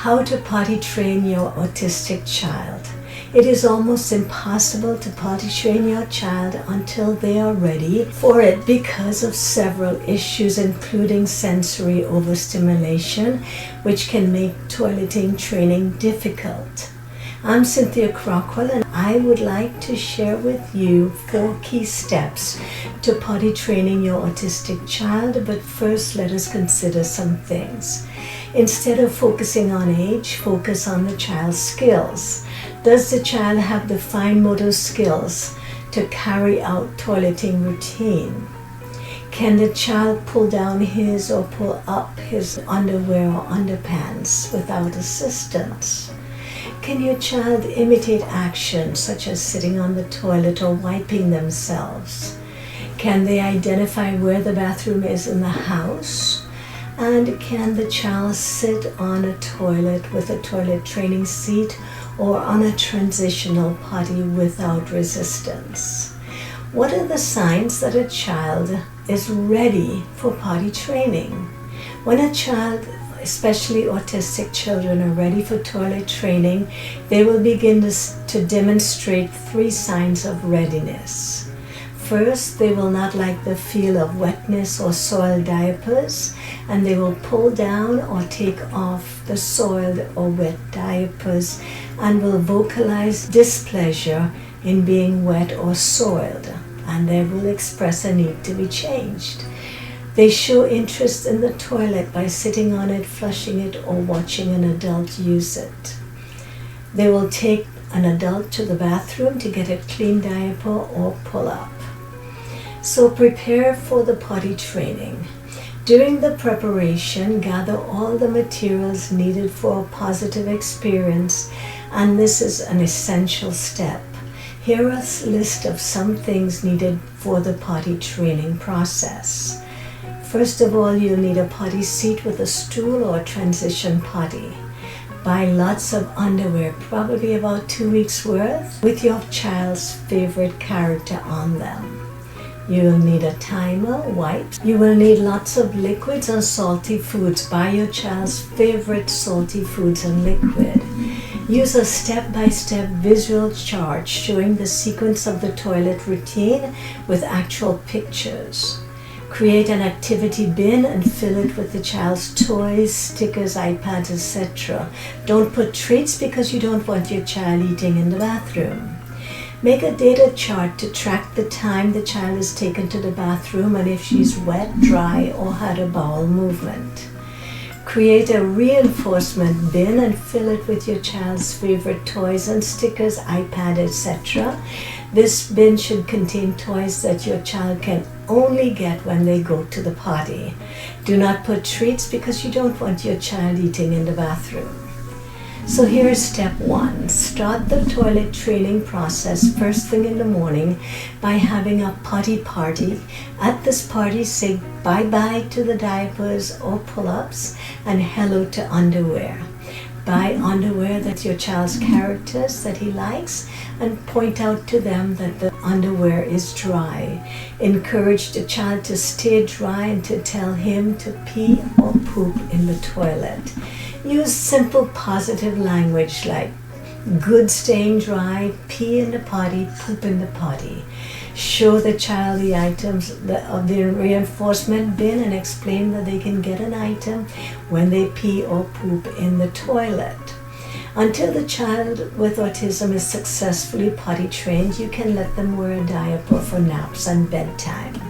How to potty train your autistic child. It is almost impossible to potty train your child until they are ready for it because of several issues, including sensory overstimulation, which can make toileting training difficult. I'm Cynthia Crockwell, and I would like to share with you 4 key steps to potty training your autistic child. But first, let us consider some things. Instead of focusing on age, focus on the child's skills. Does the child have the fine motor skills to carry out toileting routine? Can the child pull down his or pull up his underwear or underpants without assistance? Can your child imitate actions such as sitting on the toilet or wiping themselves? Can they identify where the bathroom is in the house? And can the child sit on a toilet with a toilet training seat or on a transitional potty without resistance? What are the signs that a child is ready for potty training? When a child, especially autistic children, are ready for toilet training, they will begin to demonstrate 3 signs of readiness. First, they will not like the feel of wetness or soiled diapers, and they will pull down or take off the soiled or wet diapers and will vocalize displeasure in being wet or soiled, and they will express a need to be changed. They show interest in the toilet by sitting on it, flushing it, or watching an adult use it. They will take an adult to the bathroom to get a clean diaper or pull up. So prepare for the potty training. During the preparation, gather all the materials needed for a positive experience, and this is an essential step. Here is a list of some things needed for the potty training process. First of all, you'll need a potty seat with a stool or a transition potty. Buy lots of underwear, probably about 2 weeks worth, with your child's favorite character on them. You will need a timer, wipes. You will need lots of liquids and salty foods. Buy your child's favorite salty foods and liquid. Use a step-by-step visual chart showing the sequence of the toilet routine with actual pictures. Create an activity bin and fill it with the child's toys, stickers, iPads, etc. Don't put treats because you don't want your child eating in the bathroom. Make a data chart to track the time the child is taken to the bathroom and if she's wet, dry, or had a bowel movement. Create a reinforcement bin and fill it with your child's favorite toys and stickers, iPad, etc. This bin should contain toys that your child can only get when they go to the potty. Do not put treats because you don't want your child eating in the bathroom. So here is step 1. Start the toilet training process first thing in the morning by having a potty party. At this party, say bye-bye to the diapers or pull-ups and hello to underwear. Buy underwear that's your child's characters that he likes and point out to them that the underwear is dry. Encourage the child to stay dry and to tell him to pee or poop in the toilet. Use simple positive language like good staying dry, pee in the potty, poop in the potty. Show the child the items of the reinforcement bin and explain that they can get an item when they pee or poop in the toilet. Until the child with autism is successfully potty trained, you can let them wear a diaper for naps and bedtime.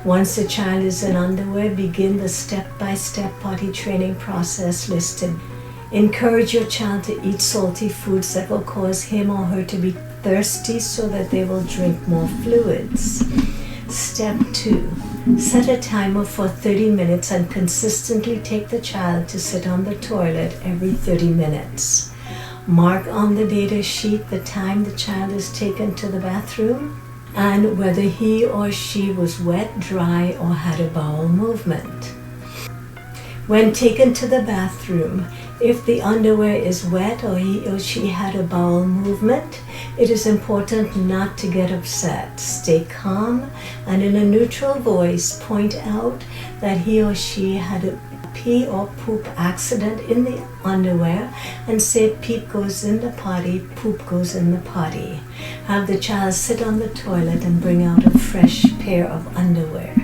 Once the child is in underwear, begin the step-by-step potty training process listed. Encourage your child to eat salty foods that will cause him or her to be thirsty so that they will drink more fluids. Step 2. Set a timer for 30 minutes and consistently take the child to sit on the toilet every 30 minutes. Mark on the data sheet the time the child is taken to the bathroom and whether he or she was wet, dry, or had a bowel movement. When taken to the bathroom, if the underwear is wet or he or she had a bowel movement, it is important not to get upset. Stay calm and in a neutral voice point out that he or she had pee or poop accident in the underwear and say peep goes in the potty, poop goes in the potty. Have the child sit on the toilet and bring out a fresh pair of underwear.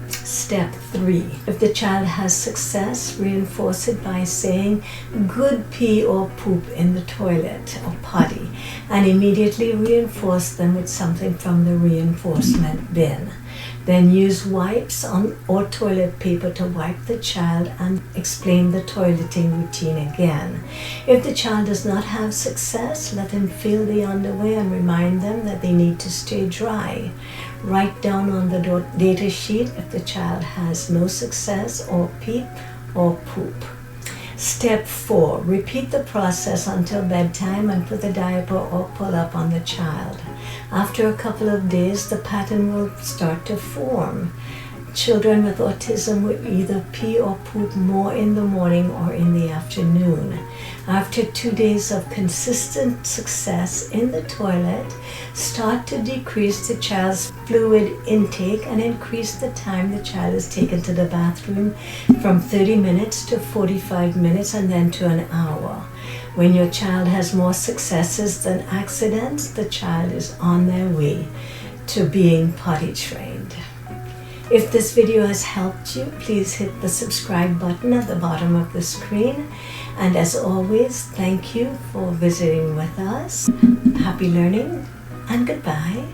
Step 3. If the child has success, reinforce it by saying good pee or poop in the toilet or potty, and immediately reinforce them with something from the reinforcement bin. Then use wipes or toilet paper to wipe the child and explain the toileting routine again. If the child does not have success, let them feel the underwear and remind them that they need to stay dry. Write down on the data sheet if the child has no success or peep or poop. Step 4. Repeat the process until bedtime and put the diaper or pull-up on the child. After a couple of days, the pattern will start to form. Children with autism will either pee or poop more in the morning or in the afternoon. After 2 days of consistent success in the toilet, start to decrease the child's fluid intake and increase the time the child is taken to the bathroom from 30 minutes to 45 minutes and then to an hour. When your child has more successes than accidents, the child is on their way to being potty trained. If this video has helped you, please hit the subscribe button at the bottom of the screen. And as always, thank you for visiting with us. Happy learning and goodbye.